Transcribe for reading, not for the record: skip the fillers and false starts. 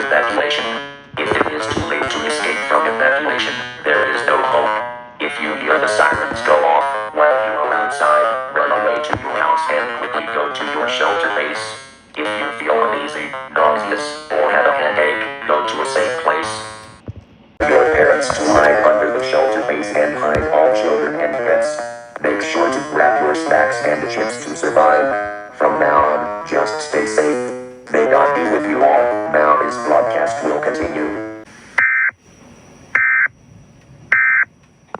evacuation. If it is too late to escape from evacuation, there is no hope. If you hear the sirens go off while you are outside, run away to your house and quickly go to your shelter base. If you feel uneasy, nauseous, or have a headache, go to a safe place. Your parents to hide under the shelter base and hide all children and pets. Make sure to grab your snacks and chips to survive. From now on, just stay safe. May God be with you all. Now this broadcast will continue.